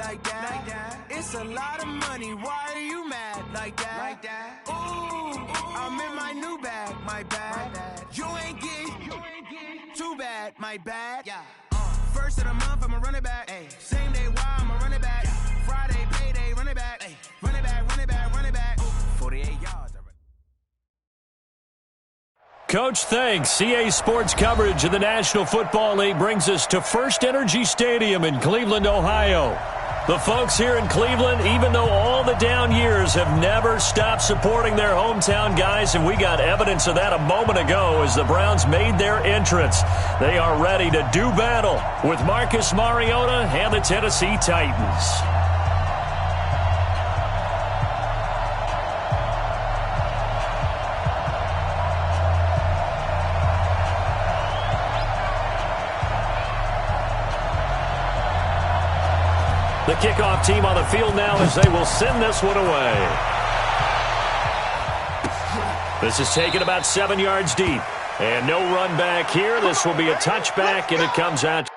like that. It's a lot of money, why are you mad like that? Ooh, I'm in my new bag, my bad. You ain't get too bad, my bad. First of the month, I'ma run it back. Same day, why I'ma run it back. Friday, payday, run it back. Run it back, run it back, run it back. 48 yards. Coach, thanks. CA Sports coverage of the National Football League brings us to First Energy Stadium in Cleveland, Ohio. The folks here in Cleveland, even though all the down years, have never stopped supporting their hometown guys, and we got evidence of that a moment ago as the Browns made their entrance. They are ready to do battle with Marcus Mariota and the Tennessee Titans. The kickoff team on the field now as they will send this one away. This is taken about 7 yards deep. And no run back here. This will be a touchback, and it comes out.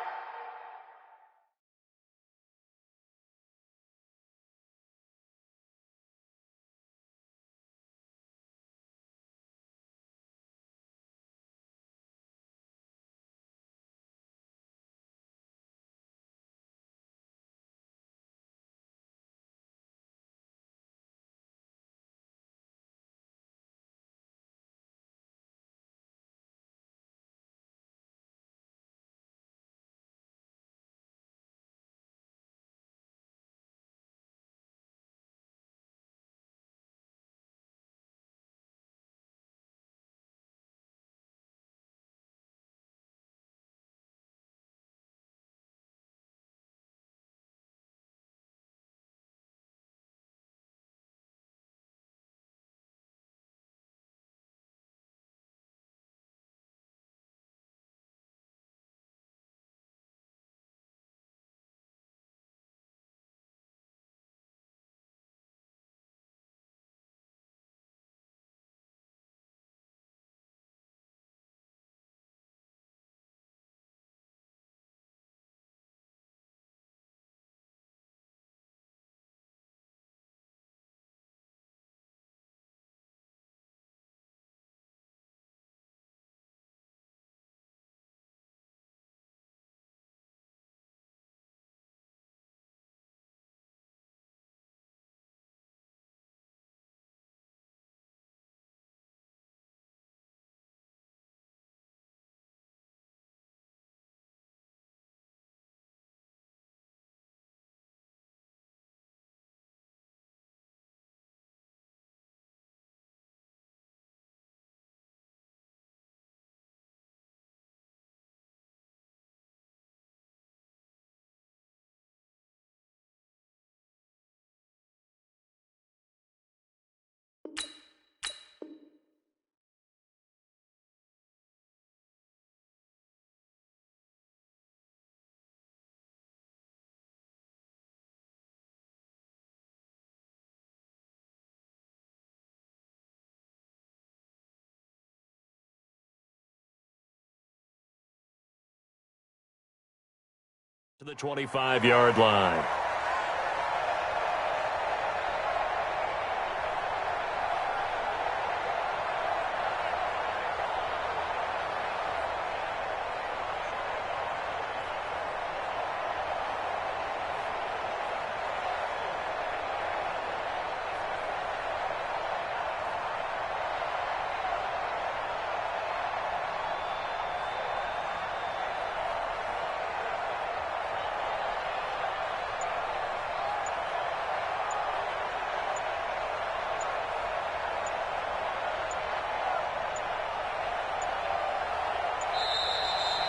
To the 25-yard line.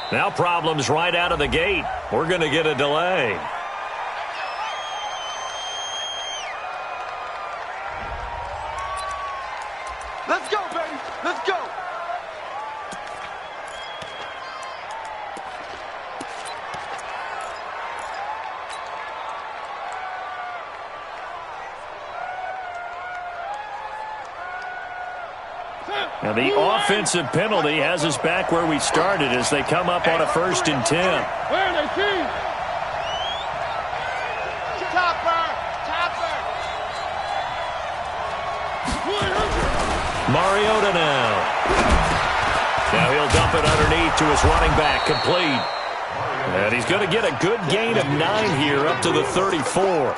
Now problems right out of the gate. We're going to get a delay. Let's go, baby. Let's go. And the offensive penalty has us back where we started as they come up on a 1st and 10. Where are they, Mariota now. Now he'll dump it underneath to his running back, complete. And he's going to get a good gain of 9 here up to the 34.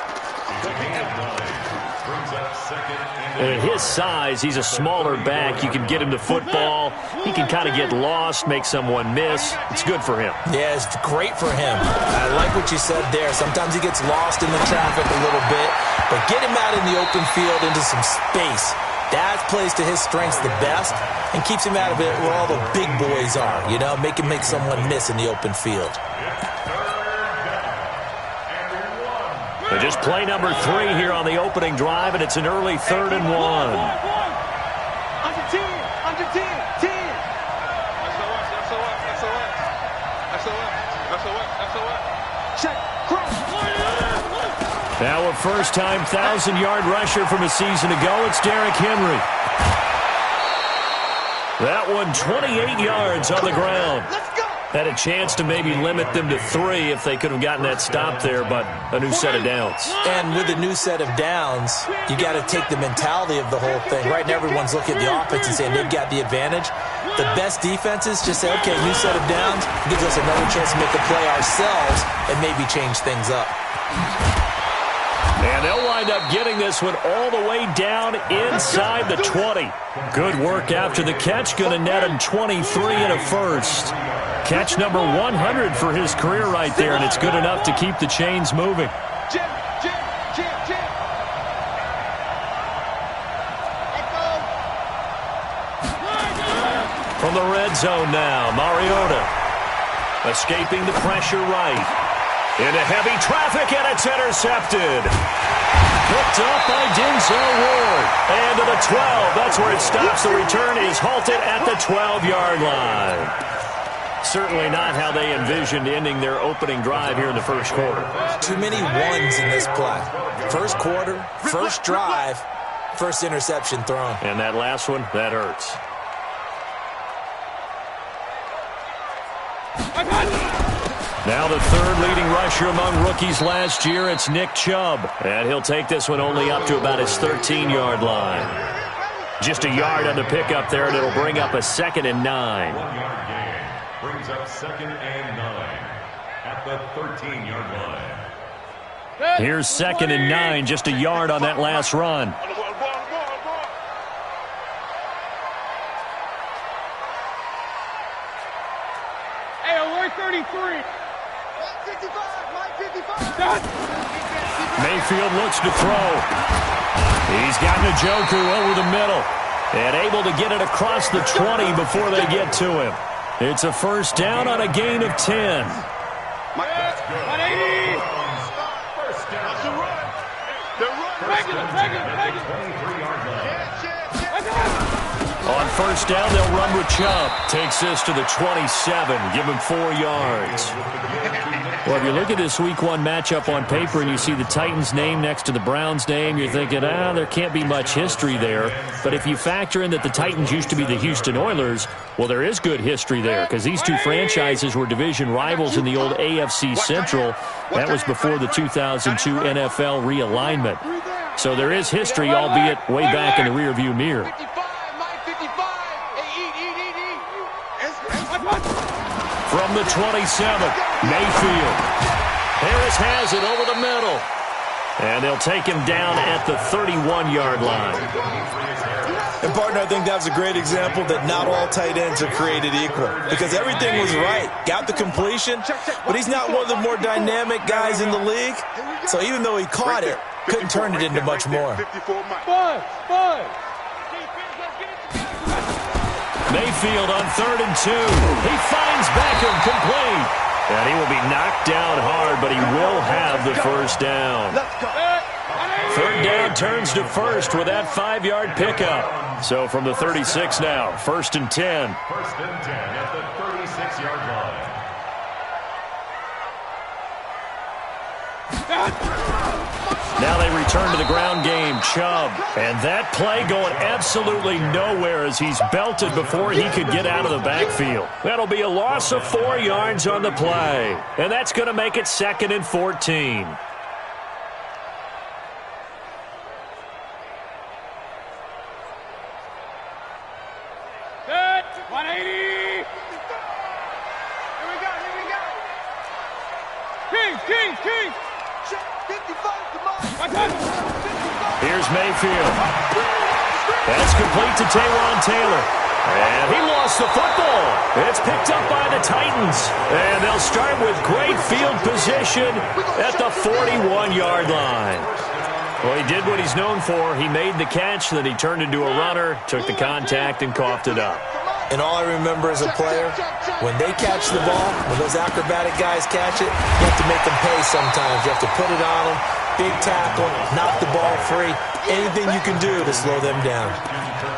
And at his size, he's a smaller back. You can get him to football. He can kind of get lost, make someone miss. It's good for him. Yeah, it's great for him. I like what you said there. Sometimes he gets lost in the traffic a little bit, but get him out in the open field into some space. That plays to his strengths the best and keeps him out of it where all the big boys are, you know, make him make someone miss in the open field. So just play number 3 here on the opening drive, and it's an early 3rd and 1. Under 10, under 10, 10. Check, cross. Now a first-time 1,000-yard rusher from a season ago, it's Derrick Henry. That one 28 yards on the ground. Had a chance to maybe limit them to 3 if they could have gotten that stop there, but a new set of downs. And with a new set of downs, you got to take the mentality of the whole thing. Right now, everyone's looking at the offense and saying they've got the advantage. The best defenses just say, okay, new set of downs, gives us another chance to make a play ourselves and maybe change things up. And they'll wind up getting this one all the way down inside the 20. Good work after the catch. Going to net him 23 and a first. Catch number 100 for his career right there, and it's good enough to keep the chains moving. From the red zone now, Mariota escaping the pressure right. Into heavy traffic, and it's intercepted. Picked up by Denzel Ward. And to the 12. That's where it stops. The return is halted at the 12-yard line. Certainly not how they envisioned ending their opening drive here in the first quarter. Too many ones in this play. First quarter, first drive, first interception thrown. And that last one, that hurts. Now the third leading rusher among rookies last year, it's Nick Chubb. And he'll take this one only up to about his 13-yard line. Just a yard on the pickup there, and it'll bring up a 2nd and 9. 1 yard gain. Brings up 2nd and 9 at the 13-yard line. Here's 2nd and 9, just a yard on that last run. Hey, alert 33. Mayfield looks to throw. He's got Njoku over the middle and able to get it across the 20 before they get to him. It's a first down on a gain of 10. On first down, they'll run with Chubb. Takes this to the 27. Give him 4 yards. Well, if you look at this Week 1 matchup on paper and you see the Titans' name next to the Browns' name, you're thinking, there can't be much history there. But if you factor in that the Titans used to be the Houston Oilers, well, there is good history there because these two franchises were division rivals in the old AFC Central. That was before the 2002 NFL realignment. So there is history, albeit way back in the rearview mirror. From the 27, Mayfield. Harris has it over the middle. And they'll take him down at the 31-yard line. And, partner, I think that was a great example that not all tight ends are created equal. Because everything was right. Got the completion, but he's not one of the more dynamic guys in the league. So even though he caught it, couldn't turn it into much more. Mayfield on 3rd and 2. He finds Beckham complete. And he will be knocked down hard, but he will have the first down. 3rd down turns to first with that 5-yard pickup. So from the 36 now, 1st and 10. 1st and 10 at the 36-yard line. Now they return to the ground game. Chubb. And that play going absolutely nowhere as he's belted before he could get out of the backfield. That'll be a loss of 4 yards on the play. And that's going to make it 2nd and 14. Here's Mayfield. That's complete to Taywan Taylor. And he lost the football. It's picked up by the Titans. And they'll start with great field position at the 41-yard line. Well, he did what he's known for. He made the catch, then he turned into a runner, took the contact, and coughed it up. And all I remember as a player, when they catch the ball, when those acrobatic guys catch it, you have to make them pay sometimes. You have to put it on them, big tackle, knock the ball free. Anything you can do to slow them down.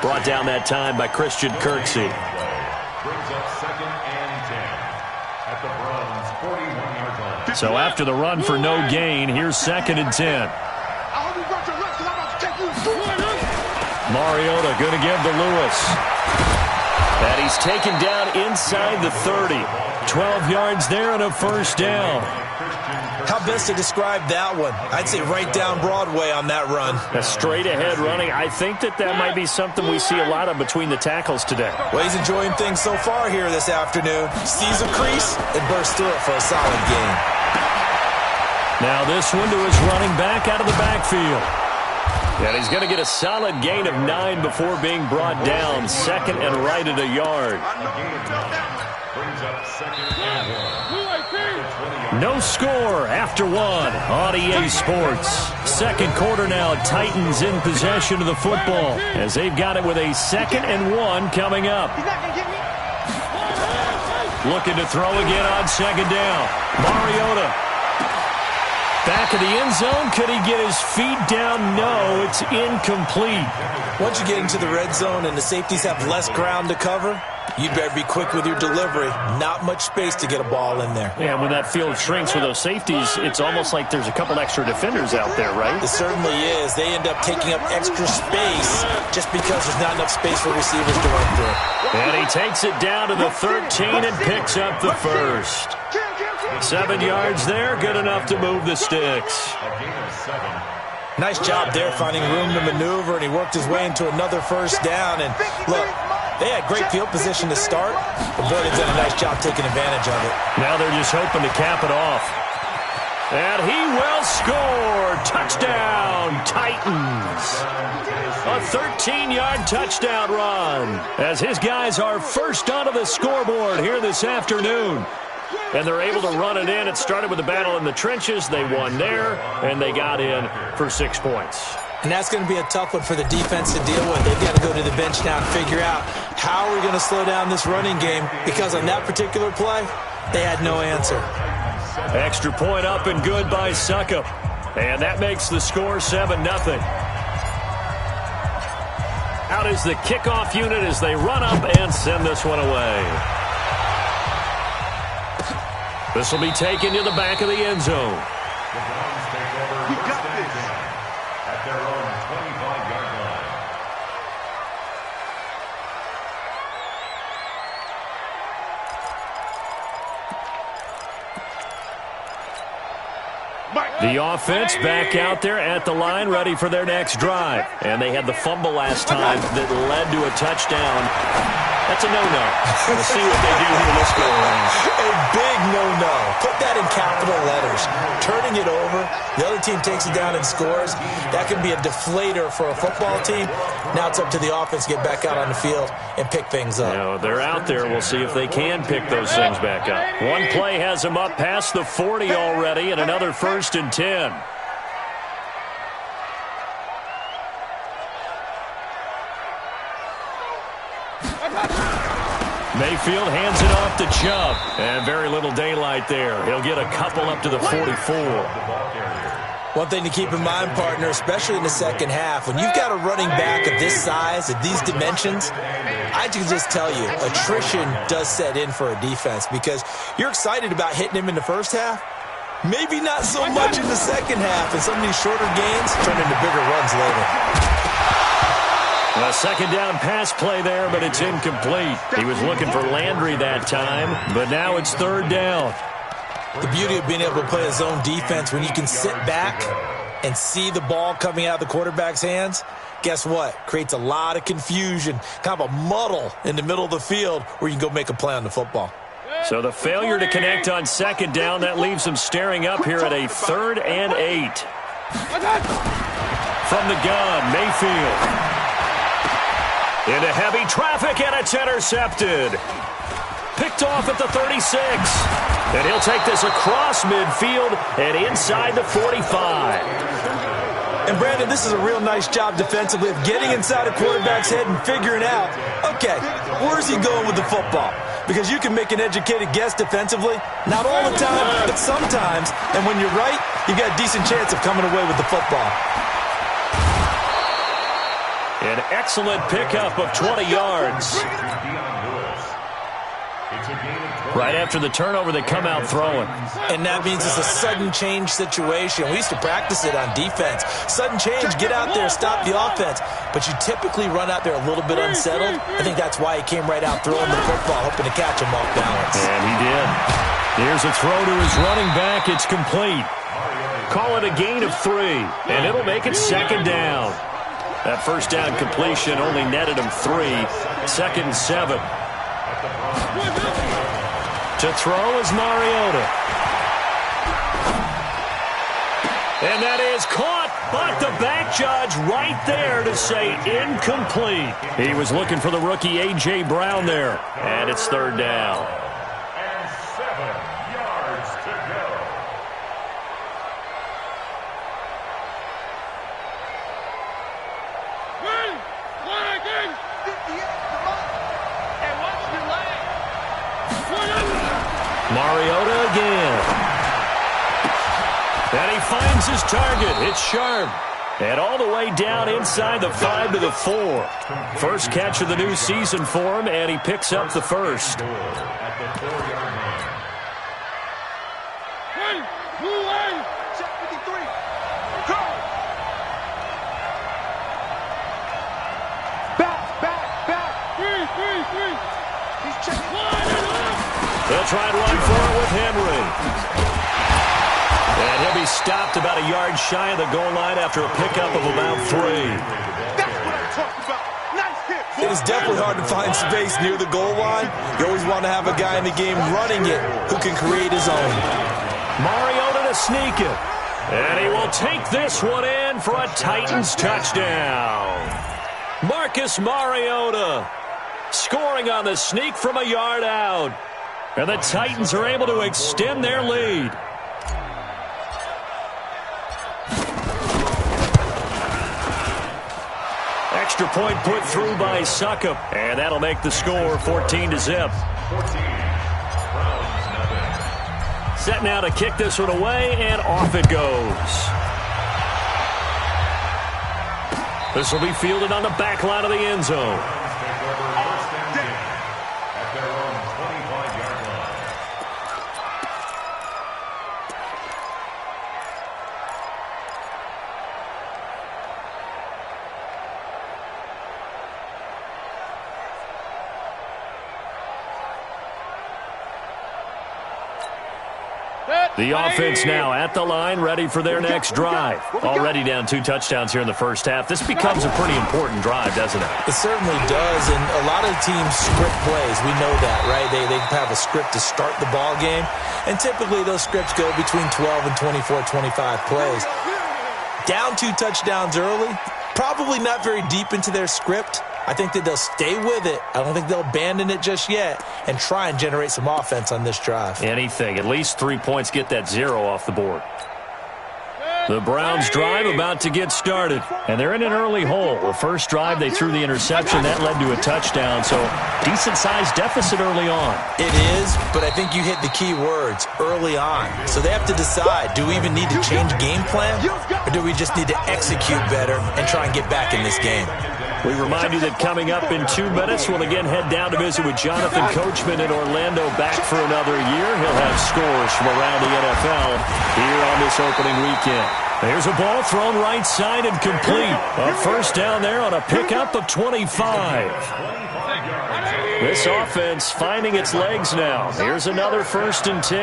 Brought down that time by Christian Kirksey. Brings up 2nd and 10 at the Browns' 41-yard line. So after the run for no gain, here's 2nd and 10. Mariota going to give to Lewis. And he's taken down inside the 30. 12 yards there and a first down. How best to describe that one? I'd say right down Broadway on that run. A straight ahead running. I think that might be something we see a lot of between the tackles today. Well, he's enjoying things so far here this afternoon. Sees a crease and bursts through it for a solid gain. Now this one to his running back out of the backfield. And he's going to get a solid gain of 9 before being brought down. 2nd and right at a yard. Brings up 2nd and 1. No score after 1 on EA Sports. Second quarter now. Titans in possession of the football as they've got it with a 2nd and 1 coming up. Looking to throw again on 2nd down. Mariota. Back of the end zone. Could he get his feet down? No, it's incomplete. Once you get into the red zone and the safeties have less ground to cover, you better be quick with your delivery. Not much space to get a ball in there. Yeah, when that field shrinks with those safeties, it's almost like there's a couple extra defenders out there, right? It certainly is. They end up taking up extra space just because there's not enough space for receivers to run through. And he takes it down to the 13 and picks up the first. 7 yards there, good enough to move the sticks. A gain of 7. Nice job there finding room to maneuver, and he worked his way into another first down. And look, they had great field position to start, but boy, they've done a nice job taking advantage of it. Now they're just hoping to cap it off. And he will score. Touchdown, Titans. A 13-yard touchdown run as his guys are first onto the scoreboard here this afternoon. And they're able to run it in. It started with a battle in the trenches. They won there, and they got in for 6 points. And that's going to be a tough one for the defense to deal with. They've got to go to the bench now and figure out how are we going to slow down this running game, because on that particular play, they had no answer. Extra point up and good by Suckup. And that makes the score 7-0. Out is the kickoff unit as they run up and send this one away. This will be taken to the back of the end zone. The Browns take over 1st and 10 at their own 25-yard line. The offense back out there at the line, ready for their next drive. And they had the fumble last time that led to a touchdown. That's a no-no. We'll see what they do here this go around. A big no-no. Put that in capital letters. Turning it over, the other team takes it down and scores. That can be a deflator for a football team. Now it's up to the offense to get back out on the field and pick things up. You know, they're out there. We'll see if they can pick those things back up. One play has them up past the 40 already, and another 1st and 10. Mayfield hands it off to Chubb. And very little daylight there. He'll get a couple up to the 44. One thing to keep in mind, partner, especially in the second half, when you've got a running back of this size, of these dimensions, I can just tell you, attrition does set in for a defense, because you're excited about hitting him in the first half. Maybe not so much in the second half, and some of these shorter gains turn into bigger runs later. A second down pass play there, but it's incomplete. He was looking for Landry that time, but now it's 3rd down. The beauty of being able to play a zone defense when you can sit back and see the ball coming out of the quarterback's hands, guess what? Creates a lot of confusion, kind of a muddle in the middle of the field where you can go make a play on the football. So the failure to connect on second down, that leaves them staring up here at a 3rd and 8. From the gun, Mayfield. Into heavy traffic, and it's intercepted. Picked off at the 36. And he'll take this across midfield and inside the 45. And, Brandon, this is a real nice job defensively of getting inside a quarterback's head and figuring out, okay, where's he going with the football? Because you can make an educated guess defensively, not all the time, but sometimes. And when you're right, you've got a decent chance of coming away with the football. An excellent pickup of 20 yards. Right after the turnover, they come out throwing. And that means it's a sudden change situation. We used to practice it on defense. Sudden change, get out there, stop the offense. But you typically run out there a little bit unsettled. I think that's why he came right out throwing the football, hoping to catch him off balance. And he did. Here's a throw to his running back. It's complete. Call it a gain of 3, and it'll make it second down. That first down completion only netted him 3. 2nd and 7. To throw is Mariota. And that is caught, but the back judge right there to say incomplete. He was looking for the rookie A.J. Brown there. And it's 3rd down. And 7 yards to go. Mariota again. And he finds his target. It's Sharp. And all the way down inside the 5 to the 4. First catch of the new season for him, and he picks up the first. At the 4-yard line. Check 53. Go. Back. 3. He's checking. They'll try and run for it with Henry. And he'll be stopped about a yard shy of the goal line after a pickup of about 3. That's what I'm talking about. Nice hit. It is definitely hard to find space near the goal line. You always want to have a guy in the game running it who can create his own. Mariota to sneak it. And he will take this one in for a Titans touchdown. Marcus Mariota scoring on the sneak from a yard out. And the Titans are able to extend their lead. Extra point put through by Succop. And that'll make the score 14-0. Set now to kick this one away, and off it goes. This will be fielded on the back line of the end zone. The offense now at the line, ready for their next drive. Already down 2 touchdowns here in the first half. This becomes a pretty important drive, doesn't it? It certainly does, and a lot of teams script plays. We know that, right? They have a script to start the ball game, and typically those scripts go between 12 and 24, 25 plays. Down 2 touchdowns early, probably not very deep into their script. I think that they'll stay with it. I don't think they'll abandon it just yet and try and generate some offense on this drive. Anything. At least 3 points, get that 0 off the board. The Browns drive about to get started, and they're in an early hole. The first drive, they threw the interception. That led to a touchdown, so decent-sized deficit early on. It is, but I think you hit the key words, early on. So they have to decide, do we even need to change game plan, or do we just need to execute better and try and get back in this game? We remind you that coming up in 2 minutes, we'll again head down to visit with Jonathan Coachman in Orlando, back for another year. He'll have scores from around the NFL here on this opening weekend. There's a ball thrown right side and complete. A first down there on a pickup of 25. This offense finding its legs now. Here's another 1st and 10.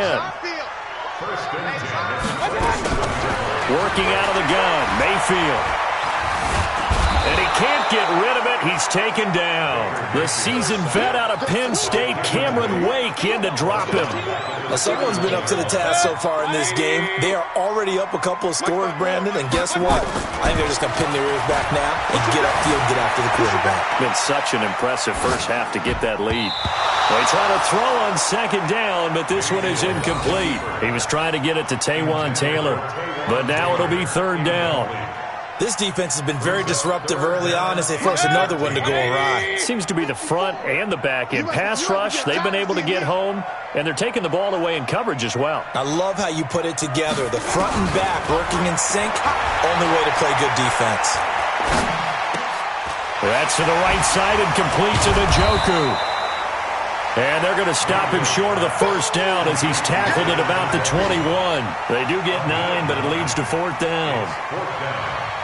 Working out of the gun, Mayfield. And he can't get rid of it. He's taken down. The seasoned vet out of Penn State, Cameron Wake, in to drop him. Well, someone's been up to the task so far in this game. They are already up a couple of scores, Brandon, and guess what? I think they're just going to pin their ears back now and get upfield, get after the quarterback. Been such an impressive first half to get that lead. They try to throw on second down, but this one is incomplete. He was trying to get it to Taywan Taylor, but now it'll be third down. This defense has been very disruptive early on as they force another one to go awry. Seems to be the front and the back end. Pass rush, they've been able to get home, and they're taking the ball away in coverage as well. I love how you put it together. The front and back working in sync, only way to play good defense. That's to the right side and complete to Njoku. And they're going to stop him short of the first down as he's tackled at about the 21. They do get 9, but it leads to fourth down.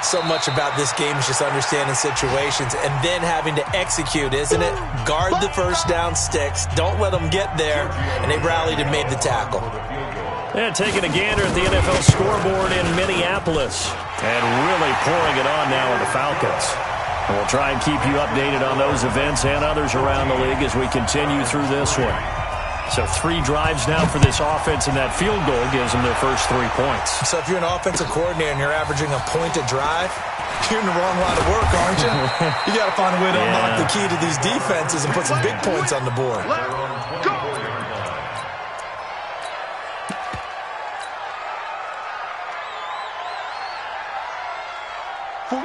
So much about this game is just understanding situations and then having to execute, isn't it? Guard the first down sticks. Don't let them get there. And they rallied and made the tackle. And taking a gander at the NFL scoreboard in Minneapolis. And really pouring it on now with the Falcons. And we'll try and keep you updated on those events and others around the league as we continue through this one. So 3 drives now for this offense, and that field goal gives them their first 3 points. So if you're an offensive coordinator and you're averaging a point a drive, you're in the wrong line of work, aren't you? You got to find a way to unlock the key to these defenses and put some big points on the board.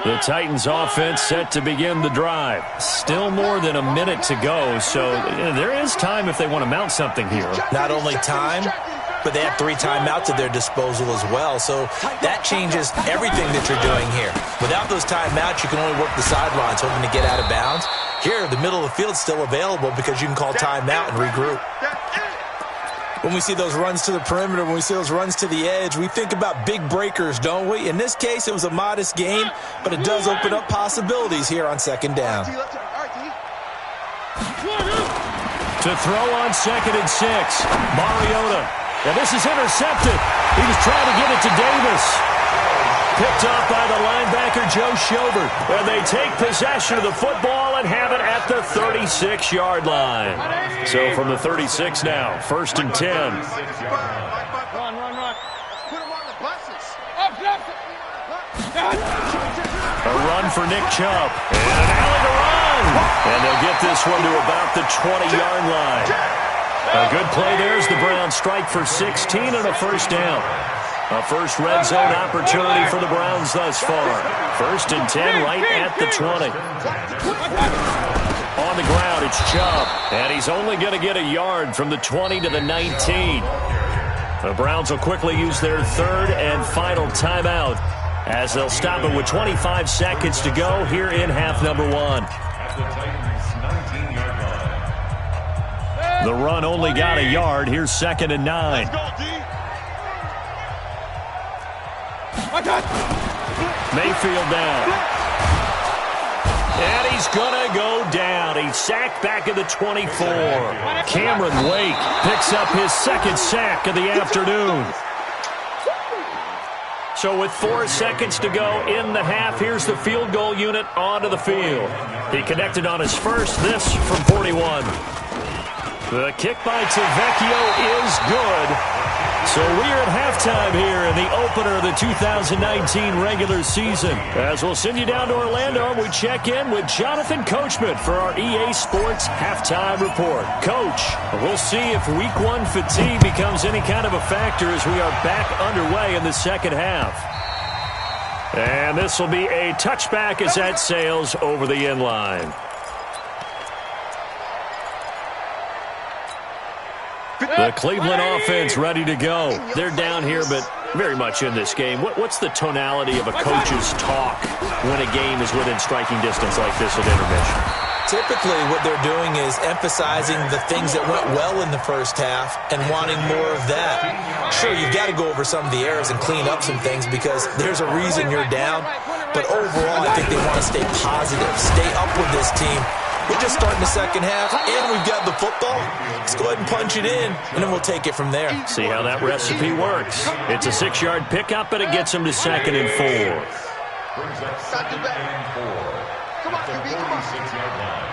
The Titans offense set to begin the drive. Still more than a minute to go, so there is time if they want to mount something here. Not only time, but they have 3 timeouts at their disposal as well, so that changes everything that you're doing here. Without those timeouts, you can only work the sidelines, hoping to get out of bounds. Here, the middle of the field is still available because you can call timeout and regroup. When we see those runs to the perimeter, when we see those runs to the edge, we think about big breakers, don't we? In this case, it was a modest gain, but it does open up possibilities here on second down. To throw on 2nd and 6, Mariota. Now this is intercepted. He was trying to get it to Davis. Picked off by the linebacker, Joe Schobert. And they take possession of the football and have it at the 36-yard line. So from the 36 now, 1st and 10. Run. Put him on the buses. A run for Nick Chubb. And an alley to run. And they'll get this one to about the 20-yard line. A good play there as the Browns strike for 16 and a first down. A first red zone opportunity for the Browns thus far. 1st and 10 right at the 20. On the ground, it's Chubb. And he's only going to get a yard from the 20 to the 19. The Browns will quickly use their 3rd and final timeout as they'll stop it with 25 seconds to go here in half number 1. The run only got a yard. Here's 2nd and 9. Mayfield down. And he's going to go down. He's sacked back at the 24. Cameron Wake picks up his 2nd sack of the afternoon. So with 4 seconds to go in the half, here's the field goal unit onto the field. He connected on his first, this from 41. The kick by Tavecchio is good. So we're at halftime here in the opener of the 2019 regular season. As we'll send you down to Orlando, and we check in with Jonathan Coachman for our EA Sports Halftime Report. Coach, we'll see if Week 1 fatigue becomes any kind of a factor as we are back underway in the second half. And this will be a touchback as that sails over the end line. The Cleveland offense ready to go. They're down here, but very much in this game. What's the tonality of a coach's talk when a game is within striking distance like this at intermission? Typically, what they're doing is emphasizing the things that went well in the first half and wanting more of that. Sure, you've got to go over some of the errors and clean up some things because there's a reason you're down. But overall, I think they want to stay positive, stay up with this team. We're just starting the second half, and we've got the football. Let's go ahead and punch it in, and then we'll take it from there. See how that recipe works. It's a 6-yard pickup, but it gets them to 2nd and 4. Brings up second and 4. Come on, at the QB, come on. 46-yard line.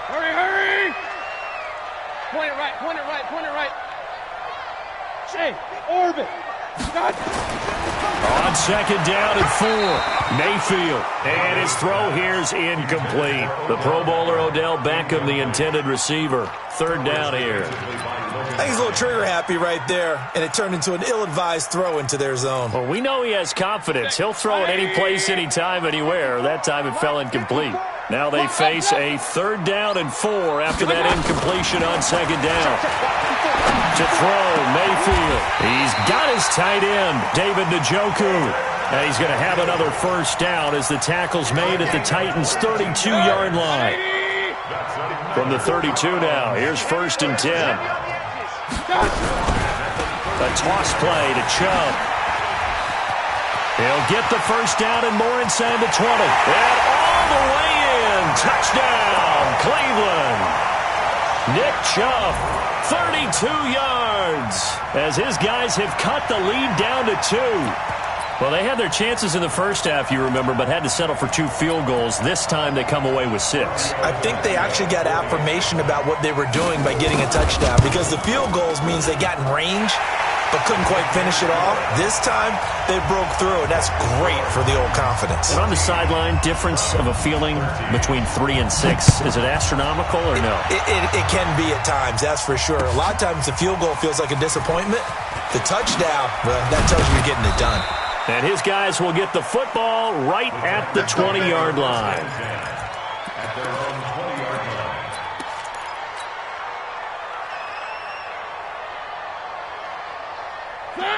Hurry, hurry! Point it right, point it right, point it right. Hey, orbit. God. On second down and 4, Mayfield. And his throw here's incomplete. The Pro Bowler Odell Beckham, the intended receiver. Third down here. I think he's a little trigger happy right there, and it turned into an ill-advised throw into their zone. Well, we know he has confidence. He'll throw it any place, anytime, anywhere. That time it fell incomplete. Now they face a third down and 4 after that incompletion on second down. To throw, Mayfield. He's got his tight end, David Njoku. And he's going to have another first down as the tackle's made at the Titans' 32-yard line. From the 32 now, here's first and 10. A toss play to Chubb. He'll get the first down and more inside the 20. And all the way in. Touchdown, Cleveland. Nick Chubb, 32 yards. As his guys have cut the lead down to 2. Well, they had their chances in the first half, you remember, but had to settle for 2 field goals. This time they come away with 6. I think they actually got affirmation about what they were doing by getting a touchdown, because the field goals means they got in range but couldn't quite finish it off. This time they broke through, and that's great for the old confidence. And on the sideline, difference of a feeling between 3 and 6. Is it astronomical or no? It can be at times, that's for sure. A lot of times the field goal feels like a disappointment. The touchdown, well, that tells you you're getting it done. And his guys will get the football right at the 20-yard line. At their own 20-yard line.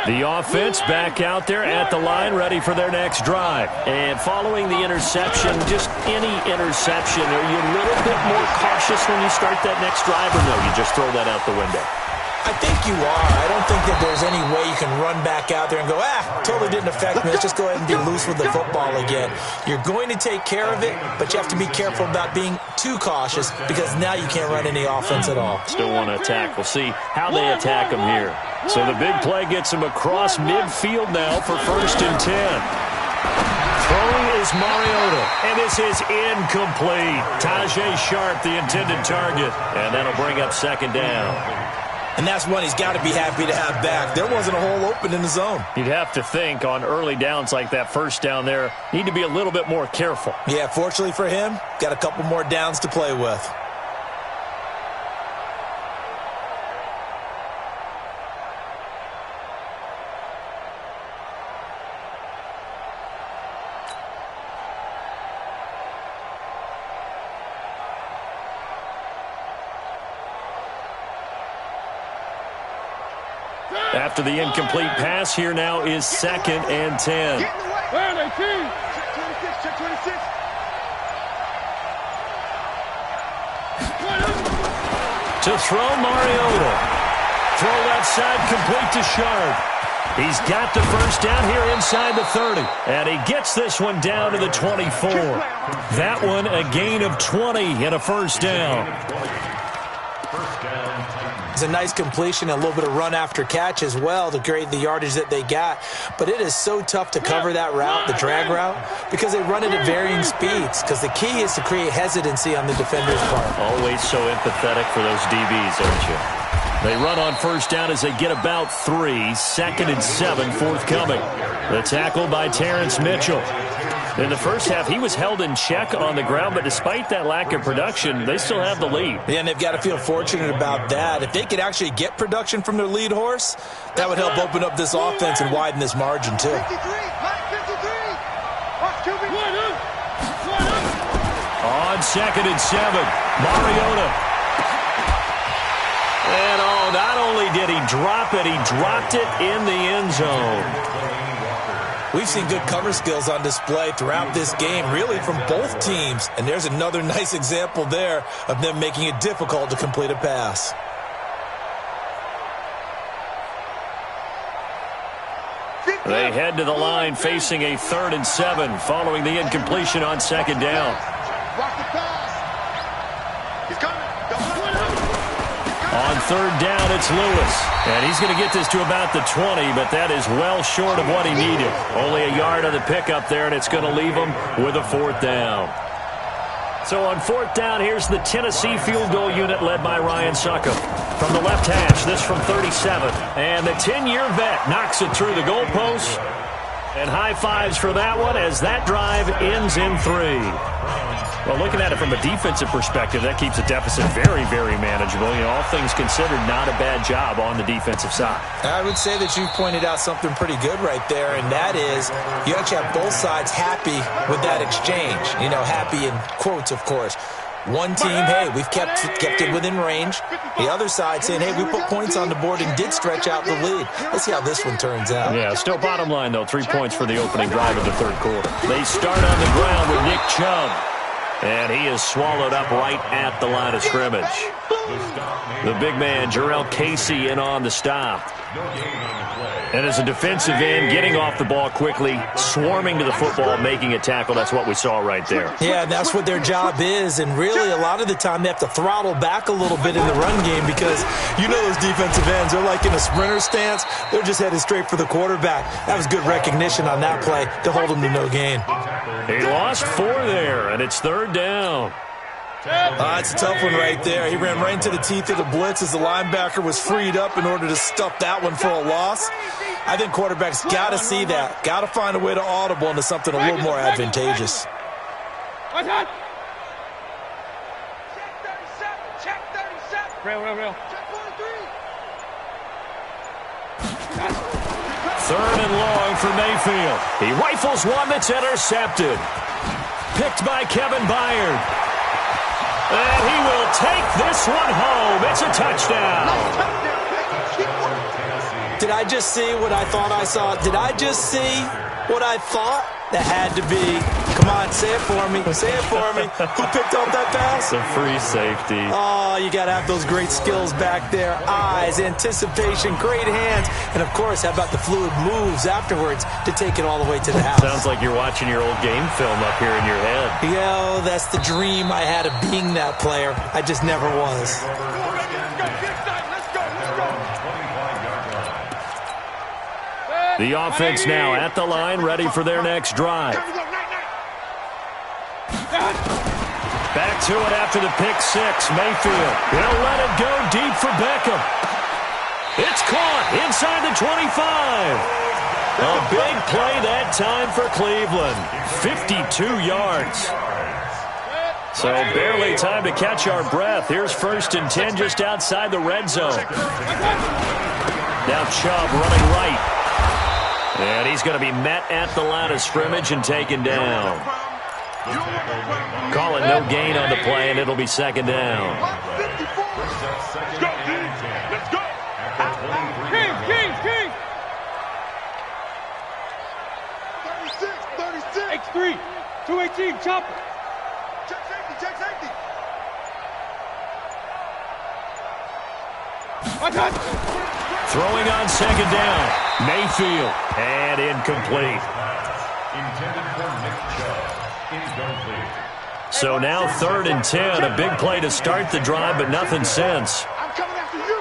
The offense back out there at the line, ready for their next drive. And following the interception, just any interception, are you a little bit more cautious when you start that next drive, or no, you just throw that out the window? I think you are. I don't think that there's any way you can run back out there and go, totally didn't affect me. Let's just go ahead and be loose with the football again. You're going to take care of it, but you have to be careful about being too cautious, because now you can't run any offense at all. Still want to attack. We'll see how they attack him here. So the big play gets him across midfield now for first and 10. Throwing is Mariota, and this is incomplete. Tajay Sharp, the intended target, and that'll bring up second down. And that's one he's got to be happy to have back. There wasn't a hole open in the zone. You'd have to think on early downs like that first down there, need to be a little bit more careful. Yeah, fortunately for him, got a couple more downs to play with. After the incomplete pass, here now is second and 10. Where are they, team? Check 26. To throw, Mariota. Throw left side, complete to Sharp. He's got the first down here inside the 30. And he gets this one down to the 24. That one a gain of 20 and a first down. It's a nice completion, a little bit of run after catch as well to create the yardage that they got. But it is so tough to cover that route, the drag route, because they run it at varying speeds. Because the key is to create hesitancy on the defender's part. Always so empathetic for those DBs, aren't you? They run on first down as they get about 3. Second and 7 forthcoming. The tackle by Terrence Mitchell. In the first half, he was held in check on the ground, but despite that lack of production, they still have the lead. Yeah, and they've got to feel fortunate about that. If they could actually get production from their lead horse, that would help open up this offense and widen this margin, too. 53. Watch QB. On second and 7, Mariota. And not only did he drop it, he dropped it in the end zone. We've seen good cover skills on display throughout this game, really from both teams. And there's another nice example there of them making it difficult to complete a pass. They head to the line facing a 3rd and 7 following the incompletion on second down. Block the pass. He's coming. On third down, it's Lewis. And he's going to get this to about the 20, but that is well short of what he needed. Only a yard on the pickup there, and it's going to leave him with a fourth down. So on fourth down, here's the Tennessee field goal unit led by Ryan Succop. From the left hash, this from 37. And the 10-year vet knocks it through the goalposts. And high fives for that one as that drive ends in 3. Well, looking at it from a defensive perspective, that keeps the deficit very, very manageable. You know, all things considered, not a bad job on the defensive side. I would say that you've pointed out something pretty good right there, and that is you actually have both sides happy with that exchange. You know, happy in quotes, of course. One team, hey, we've kept it within range. The other side saying, hey, we put points on the board and did stretch out the lead. Let's see how this one turns out. Yeah, still bottom line, though, 3 points for the opening drive of the third quarter. They start on the ground with Nick Chubb. And he is swallowed up right at the line of scrimmage. The big man, Jarrell Casey, in on the stop. And as a defensive end, getting off the ball quickly, swarming to the football, making a tackle. That's what we saw right there. Yeah, and that's what their job is. And really, a lot of the time, they have to throttle back a little bit in the run game because you know those defensive ends, they're like in a sprinter stance. They're just headed straight for the quarterback. That was good recognition on that play to hold him to no gain. He lost 4 there, and it's third down. It's a tough one right there. He ran right into the teeth of the blitz as the linebacker was freed up in order to stuff that one for a loss. I think quarterbacks got to see that. Got to find a way to audible into something a little more advantageous. Check 37. Real. Check 43. Third and long for Mayfield. He rifles one that's intercepted. Picked by Kevin Byard. And he will take this one home. It's a touchdown. Did I just see what I thought I saw? Did I just see what I thought? That had to be. Come on, say it for me. Say it for me. Who picked up that pass? The free safety. Oh, you got to have those great skills back there. Eyes, anticipation, great hands. And, of course, how about the fluid moves afterwards to take it all the way to the house? Sounds like you're watching your old game film up here in your head. Yo, that's the dream I had of being that player. I just never was. The offense now at the line, ready for their next drive. Back to it after the pick 6. Mayfield will let it go deep for Beckham. It's caught inside the 25. A big play that time for Cleveland. 52 yards. So barely time to catch our breath. Here's 1st and 10 just outside the red zone. Now Chubb running right. And he's going to be met at the line of scrimmage and taken down. Call it no gain on the play, and it'll be 2nd down. Let's go. King. 36. X3. 218. Chopper. Check safety. Throwing on 2nd down. Mayfield. And incomplete. Intended for Nick Chubb. Incomplete. So now 3rd and 10. A big play to start the drive, but nothing since. I'm coming after you.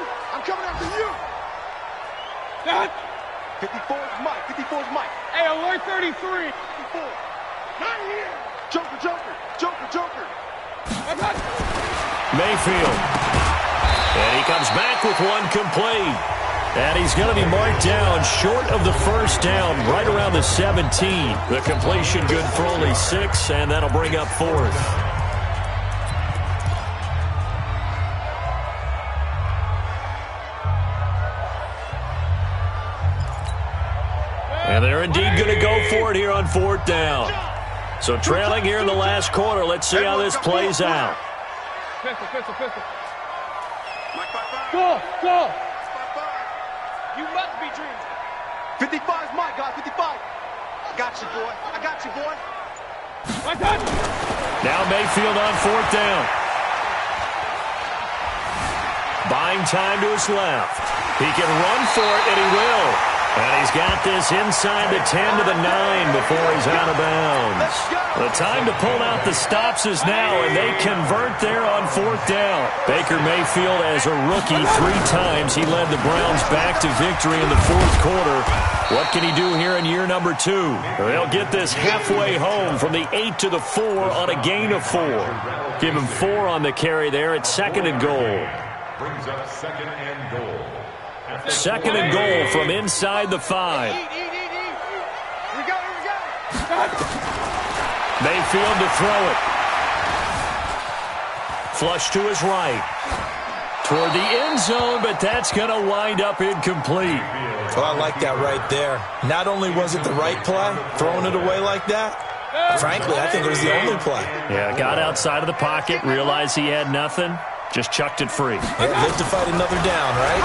54's Mike. Hey, alert 33. 54. Not here. Joker. Mayfield. And he comes back with one complete. And he's going to be marked down short of the 1st down, right around the 17. The completion good for only 6, and that'll bring up 4th. And they're indeed going to go for it here on 4th down. So trailing here in the last quarter, let's see how this plays out. Pistol. Go. You must be dreaming. 55's Mike, guys. 55. I got you, boy. Now Mayfield on 4th down. Buying time to his left. He can run for it, and he will. And he's got this inside the 10 to the 9 before he's out of bounds. The time to pull out the stops is now, and they convert there on 4th down. Baker Mayfield, as a rookie, 3 times he led the Browns back to victory in the 4th quarter. What can he do here in year number 2? They'll get this halfway home from the 8 to the 4 on a gain of 4. Give him 4 on the carry there at 2nd and goal. Brings up 2nd and goal. 2nd and goal from inside the 5. Here we go. Mayfield to throw it. Flush to his right. Toward the end zone, but that's going to wind up incomplete. Oh, I like that right there. Not only was it the right play, throwing it away like that, frankly, I think it was the only play. Yeah, got outside of the pocket, realized he had nothing, just chucked it free. Yeah, live to fight another down, right?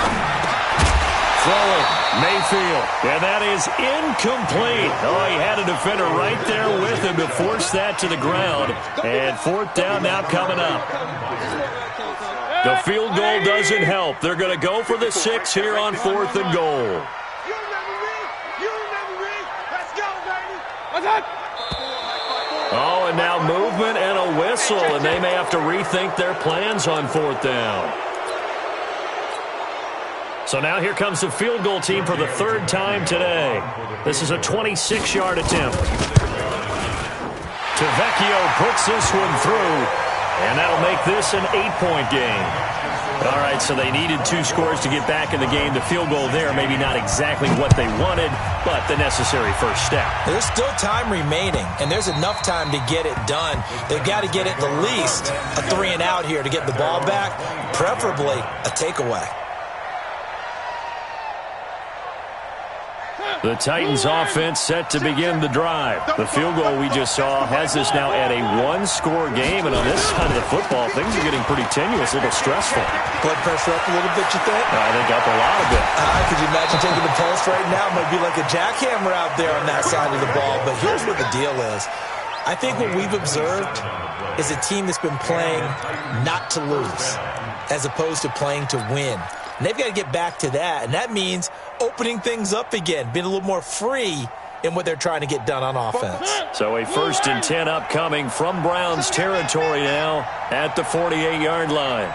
Throwing, Mayfield, and that is incomplete. Oh, he had a defender right there with him to force that to the ground. And 4th down now coming up. The field goal doesn't help. They're going to go for the 6 here on 4th and goal. You remember me. Let's go, baby. Oh, and now movement and a whistle, and they may have to rethink their plans on 4th down. So now here comes the field goal team for the 3rd time today. This is a 26-yard attempt. Tavecchio puts this one through, and that'll make this an 8-point game. All right, so they needed 2 scores to get back in the game. The field goal there, maybe not exactly what they wanted, but the necessary first step. There's still time remaining, and there's enough time to get it done. They've got to get at the least a 3 and out here to get the ball back, preferably a takeaway. The Titans offense set to begin the drive. The field goal we just saw has us now at a 1-score game, and on this side of the football, things are getting pretty tenuous, a little stressful. Blood pressure up a little bit, you think? I think up a lot of it. Could you imagine taking the pulse right now? It might be like a jackhammer out there on that side of the ball, but here's what the deal is. I think what we've observed is a team that's been playing not to lose as opposed to playing to win. And they've got to get back to that, and that means opening things up again, being a little more free in what they're trying to get done on offense. So a 1st and 10 upcoming from Browns territory now at the 48-yard line.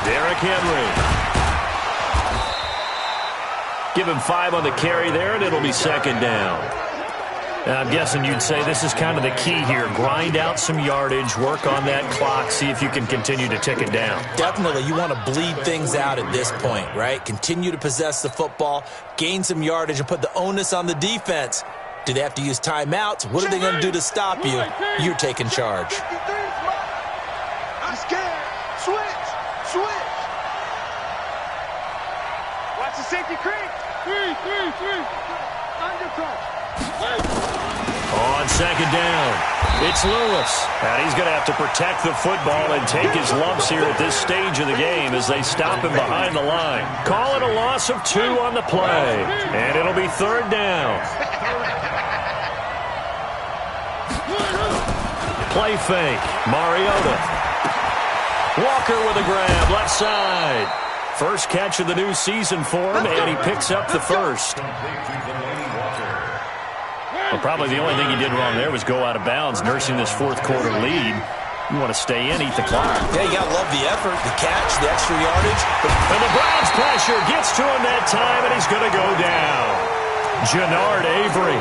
Derrick Henry. Give him 5 on the carry there, and it'll be 2nd down. Now, I'm guessing you'd say this is kind of the key here. Grind out some yardage, work on that clock, see if you can continue to tick it down. Definitely. You want to bleed things out at this point, right? Continue to possess the football, gain some yardage, and put the onus on the defense. Do they have to use timeouts? What are they going to do to stop you? You're taking charge. I'm scared. Switch. Watch the safety creep. 3. Undercut. On 2nd down, it's Lewis. And he's going to have to protect the football and take his lumps here at this stage of the game as they stop him behind the line. Call it a loss of 2 on the play. And it'll be 3rd down. Play fake. Mariota. Walker with a grab, left side. First catch of the new season for him, and he picks up the 1st. Well, probably the only thing he did wrong there was go out of bounds, nursing this 4th quarter lead. You want to stay in, eat the clock. Yeah, you got to love the effort, the catch, the extra yardage. And the Browns pressure gets to him that time, and he's going to go down. Jannard Avery.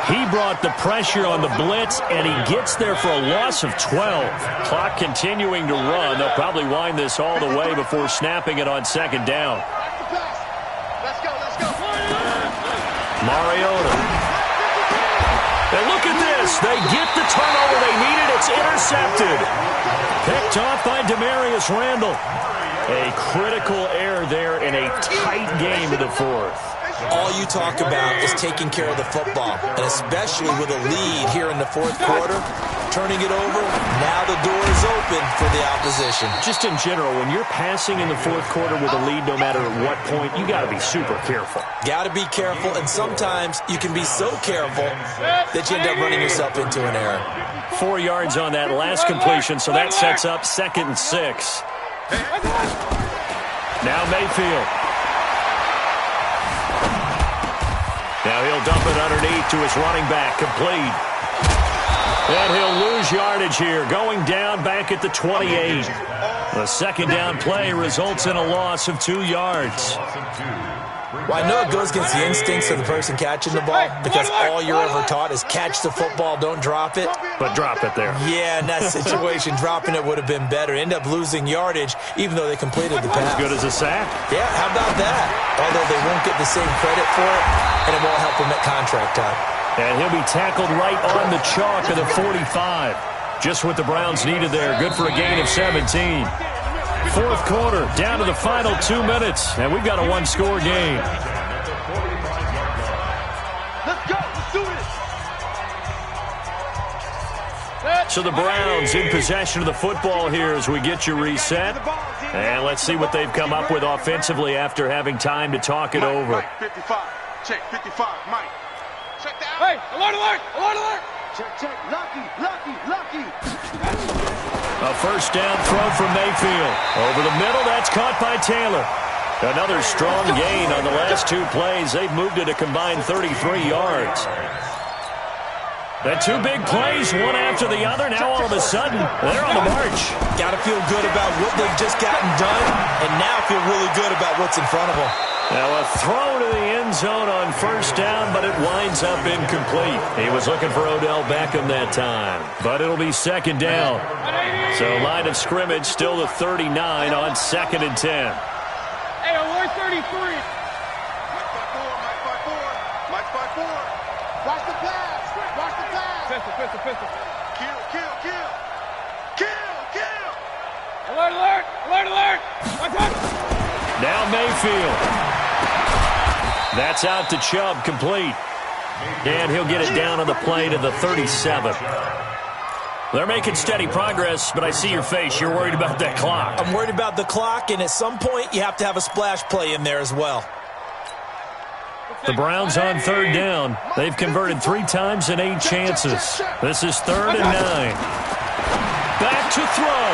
He brought the pressure on the blitz, and he gets there for a loss of 12. Clock continuing to run. They'll probably wind this all the way before snapping it on 2nd down. Let's go. Mariota. And look at this. They get the turnover they needed. It's intercepted. Picked off by Demarius Randall. A critical error there in a tight game in the 4th. All you talk about is taking care of the football, and especially with a lead here in the 4th quarter, turning it over, now the door is open for the opposition. Just in general, when you're passing in the 4th quarter with a lead, no matter at what point, you got to be super careful. Got to be careful, and sometimes you can be so careful that you end up running yourself into an error. 4 yards on that last completion, so that sets up 2nd and 6. Now Mayfield. Now he'll dump it underneath to his running back, complete. And he'll lose yardage here, going down back at the 28. The second down play results in a loss of 2 yards. Well, I know it goes against the instincts of the person catching the ball because all you're ever taught is catch the football, don't drop it. But drop it there. Yeah, in that situation, dropping it would have been better. End up losing yardage even though they completed the pass. As good as a sack. Yeah, how about that? Although they won't get the same credit for it, and it won't help them at contract time. And he'll be tackled right on the chalk of the 45. Just what the Browns needed there. Good for a gain of 17. Fourth quarter, down to the final 2 minutes, and we've got a one-score game. Let's go. Let's do this. So the Browns in possession of the football here as we get you reset. And let's see what they've come up with offensively after having time to talk it over. Mike, 55. Check, 55. Mike. Check that out. Hey, alert, alert, alert, alert. Check. Lucky. A first down throw from Mayfield. Over the middle, that's caught by Taylor. Another strong gain on the last 2 plays. They've moved it a combined 33 yards. The 2 big plays, one after the other. Now all of a sudden, they're on the march. Got to feel good about what they've just gotten done, and now feel really good about what's in front of them. Now a throw to the end zone on first down, but it winds up incomplete. He was looking for Odell Beckham that time, but it'll be second down. So line of scrimmage still the 39 on 2nd and 10. Hey, alert 33. Mike 5-4. Watch the pass. Pistol. Kill. Alert. Now Mayfield. That's out to Chubb, complete. And he'll get it down on the play to the 37. They're making steady progress, but I see your face. You're worried about that clock. I'm worried about the clock, and at some point you have to have a splash play in there as well. The Browns on third down. They've converted 3 times in 8 chances. This is 3rd and 9. Back to throw.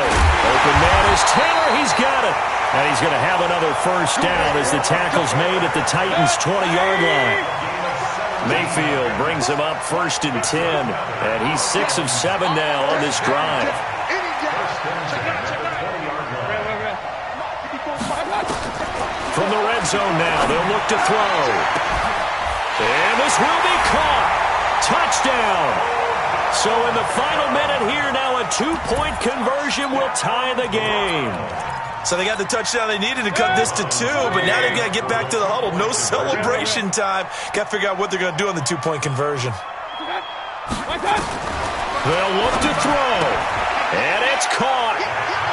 Open man is Taylor. He's got it. And he's going to have another first down as the tackle's made at the Titans' 20-yard line. Mayfield brings him up 1st and 10. And he's 6 of 7 now on this drive. From the red zone now, they'll look to throw. And this will be caught. Touchdown. So in the final minute here now, a 2-point conversion will tie the game. So they got the touchdown they needed to cut this to 2, but now they've got to get back to the huddle. No celebration time. Got to figure out what they're going to do on the 2-point conversion. They'll look to throw. And it's caught.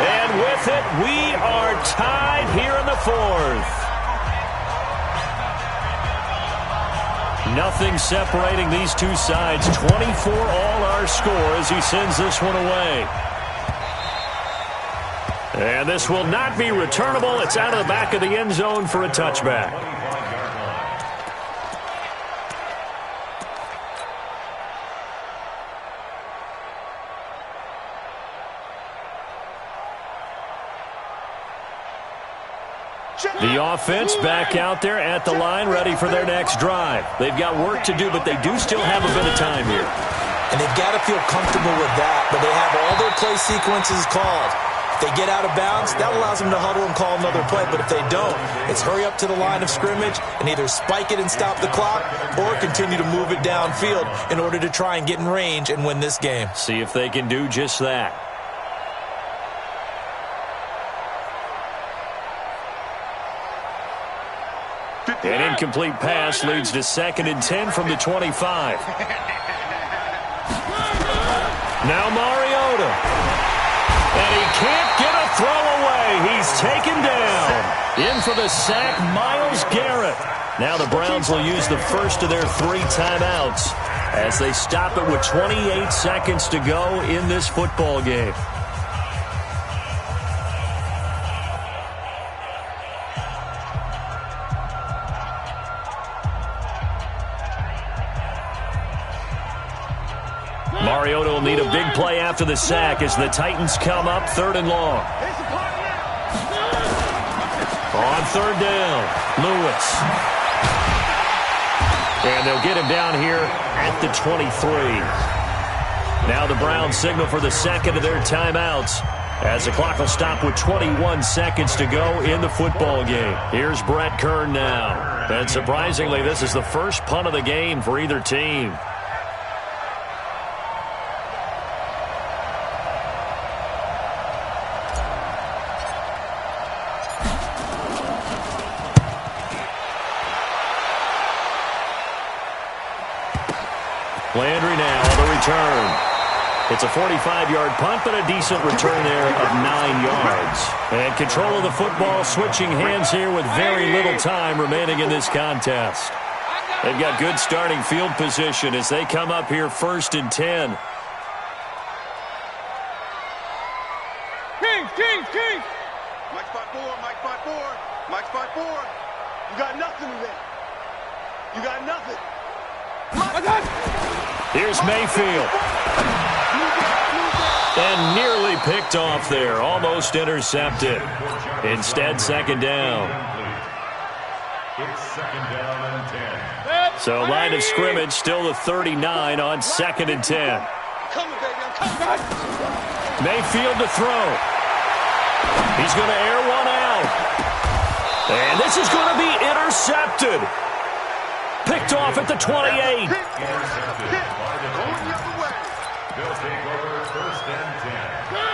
And with it, we are tied here in the 4th. Nothing separating these two sides. 24 all our score as he sends this one away. And this will not be returnable. It's out of the back of the end zone for a touchback. The offense back out there at the line, ready for their next drive. They've got work to do, but they do still have a bit of time here. And they've got to feel comfortable with that, but they have all their play sequences called. If they get out of bounds, that allows them to huddle and call another play. But if they don't, it's hurry up to the line of scrimmage and either spike it and stop the clock or continue to move it downfield in order to try and get in range and win this game. See if they can do just that. An incomplete pass leads to 2nd and 10 from the 25. Now Mariota. And he can't get a throw away. He's taken down. In for the sack, Myles Garrett. Now the Browns will use the first of their 3 timeouts as they stop it with 28 seconds to go in this football game. Mariota will need a big play after the sack as the Titans come up 3rd and long. On third down, Lewis. And they'll get him down here at the 23. Now the Browns signal for the second of their timeouts as the clock will stop with 21 seconds to go in the football game. Here's Brett Kern now. And surprisingly, this is the first punt of the game for either team. Landry now on the return. It's a 45-yard punt, but a decent return there of 9 yards. And control of the football switching hands here with very little time remaining in this contest. They've got good starting field position as they come up here 1st and 10. Kings! Mike spot 4, Mike spot 4, Mike spot 4. You got nothing today. You got nothing. Here's Mayfield. And nearly picked off there. Almost intercepted. Instead, second down. It's second down and 10. So line of scrimmage still the 39 on 2nd and 10. I'm coming, baby. I'm coming. Mayfield to throw. He's going to air one out. And this is going to be intercepted. Picked off at the 28. They'll take over 1st and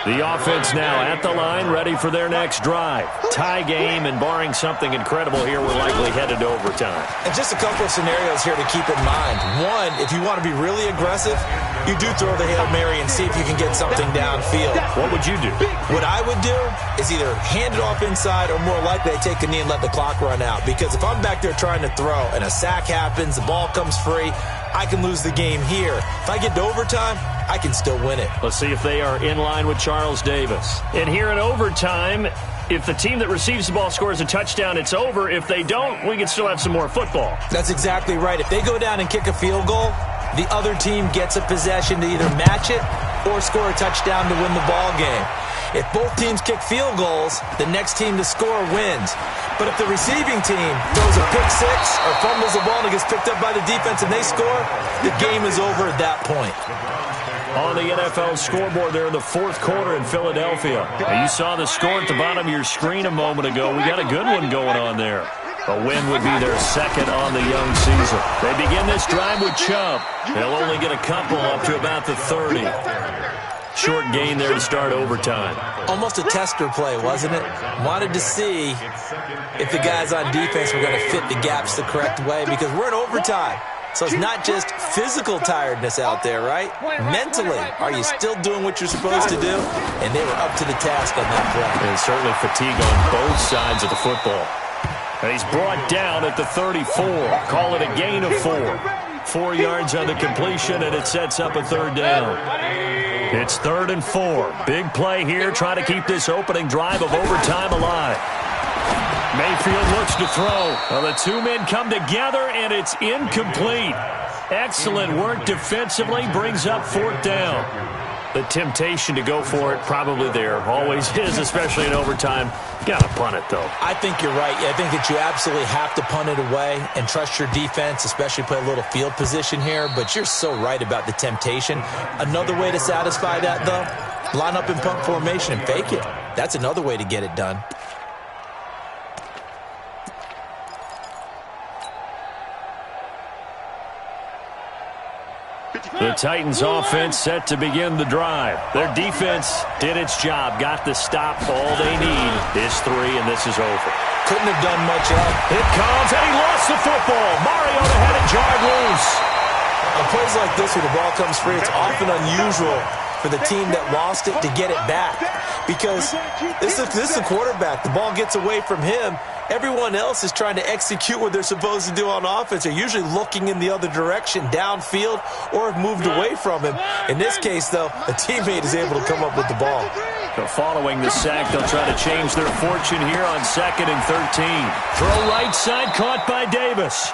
10. The offense now at the line, ready for their next drive. Tie game, and barring something incredible here, we're likely headed to overtime. And just a couple of scenarios here to keep in mind. One, if you want to be really aggressive, you do throw the Hail Mary and see if you can get something downfield. What would you do? What I would do is either hand it off inside or more likely I take a knee and let the clock run out. Because if I'm back there trying to throw and a sack happens, the ball comes free, I can lose the game here. If I get to overtime, I can still win it. Let's see if they are in line with Charles Davis. And here in overtime, if the team that receives the ball scores a touchdown, it's over. If they don't, we can still have some more football. That's exactly right. If they go down and kick a field goal, the other team gets a possession to either match it or score a touchdown to win the ball game. If both teams kick field goals, the next team to score wins. But if the receiving team throws a pick six or fumbles the ball and it gets picked up by the defense and they score, the game is over at that point. On the NFL scoreboard there in the 4th quarter in Philadelphia. Now, you saw the score at the bottom of your screen a moment ago. We got a good one going on there. A win would be their second on the young season. They begin this drive with Chubb. They'll only get a couple up to about the 30. Short gain there to start overtime. Almost a tester play, wasn't it? Wanted to see if the guys on defense were going to fit the gaps the correct way because we're in overtime. So it's not just physical tiredness out there, right? Mentally, are you still doing what you're supposed to do? And they were up to the task on that play. And certainly fatigue on both sides of the football. And he's brought down at the 34. Call it a gain of 4. 4 yards on the completion, and it sets up a third down. It's 3rd and 4. Big play here, trying to keep this opening drive of overtime alive. Mayfield looks to throw. Well, the two men come together, and it's incomplete. Excellent work defensively, brings up 4th down. The temptation to go for it probably there. Always is, especially in overtime. Got to punt it, though. I think you're right. I think that you absolutely have to punt it away and trust your defense, especially play a little field position here. But you're so right about the temptation. Another way to satisfy that, though, line up in punt formation and fake it. That's another way to get it done. The Titans offense set to begin the drive. Their defense did its job, got the stop. All they need is 3, and this is over. Couldn't have done much else. It comes, and he lost the football. Mariota had it jarred loose. On plays like this where the ball comes free, it's often unusual for the team that lost it to get it back. Because this is a quarterback. The ball gets away from him. Everyone else is trying to execute what they're supposed to do on offense. They're usually looking in the other direction, downfield, or have moved away from him. In this case, though, a teammate is able to come up with the ball. So following the sack, they'll try to change their fortune here on 2nd and 13. Throw right side, caught by Davis.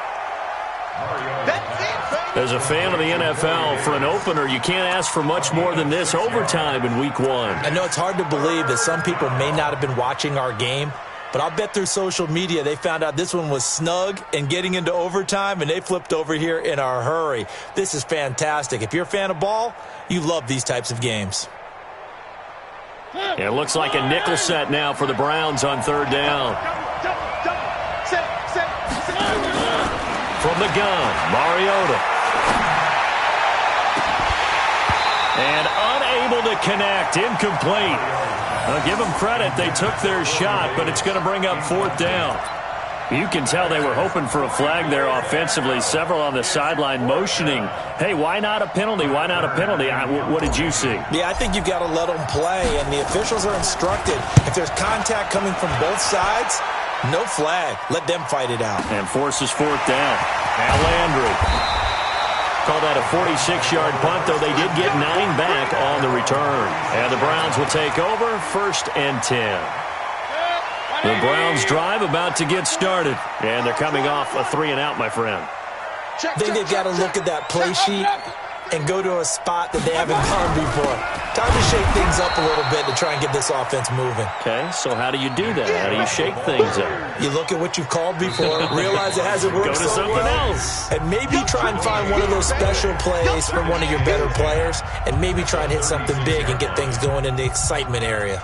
As a fan of the NFL, for an opener, you can't ask for much more than this overtime in Week 1. I know it's hard to believe that some people may not have been watching our game, But I'll bet through social media they found out this one was snug and getting into overtime, and they flipped over here in a hurry. This is fantastic. If you're a fan of ball, you love these types of games. It looks like a nickel set now for the Browns on third down. From the gun, Mariota. And unable to connect, incomplete. I'll give them credit, they took their shot, but it's going to bring up fourth down. You can tell they were hoping for a flag there offensively. Several on the sideline motioning, hey, why not a penalty? Why not a penalty? What did you see? Yeah, I think you've got to let them play, and the officials are instructed. If there's contact coming from both sides, no flag. Let them fight it out. And forces fourth down. Now Landry. Call that a 46-yard punt, though they did get 9 back on the return. And the Browns will take over, 1st and 10. The Browns drive about to get started. And they're coming off a 3-and-out, my friend. I think they've got to look at that play sheet and go to a spot that they haven't gone before. Time to shake things up a little bit to try and get this offense moving. Okay, so how do you do that? How do you shake things up? You look at what you've called before, realize it hasn't worked Go to something else. And maybe try and find one of those special plays from one of your better players, and maybe try and hit something big and get things going in the excitement area.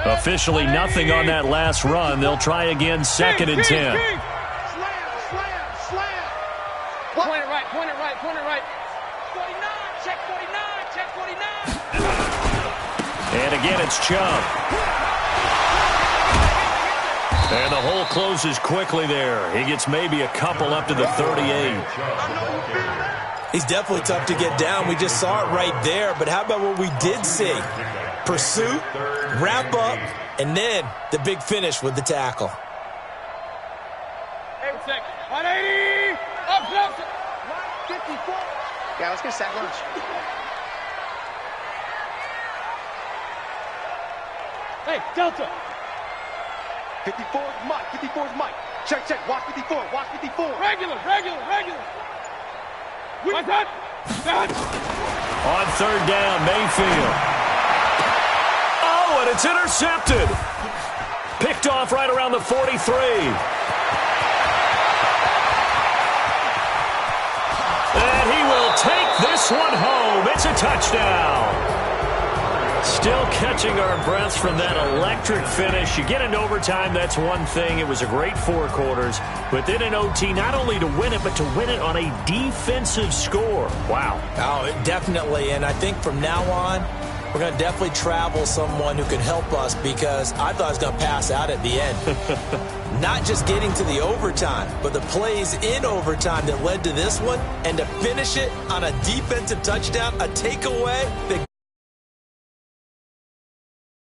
Officially nothing on that last run. They'll try again, 2nd and 10. Slam. Point it right. 49, check 49. And again, it's Chubb. And the hole closes quickly there. He gets maybe a couple up to the 38. He's definitely tough to get down. We just saw it right there. But how about what we did see? Pursuit, wrap up, and then the big finish with the tackle. 180. Up. 54. Yeah, let's get sack lunch. Hey, Delta. 54 is Mike. 54 is Mike. Check. Watch 54. Regular. What's that? On third down, Mayfield. Oh, and it's intercepted. Picked off right around the 43. And he will take this one home. It's a touchdown. Still catching our breaths from that electric finish. You get into overtime, that's one thing. It was a great 4 quarters. But then in OT, not only to win it, but to win it on a defensive score. Wow. Oh, definitely. And I think from now on, we're going to definitely travel someone who can help us, because I thought I was going to pass out at the end. Not just getting to the overtime, but the plays in overtime that led to this one, and to finish it on a defensive touchdown, a takeaway that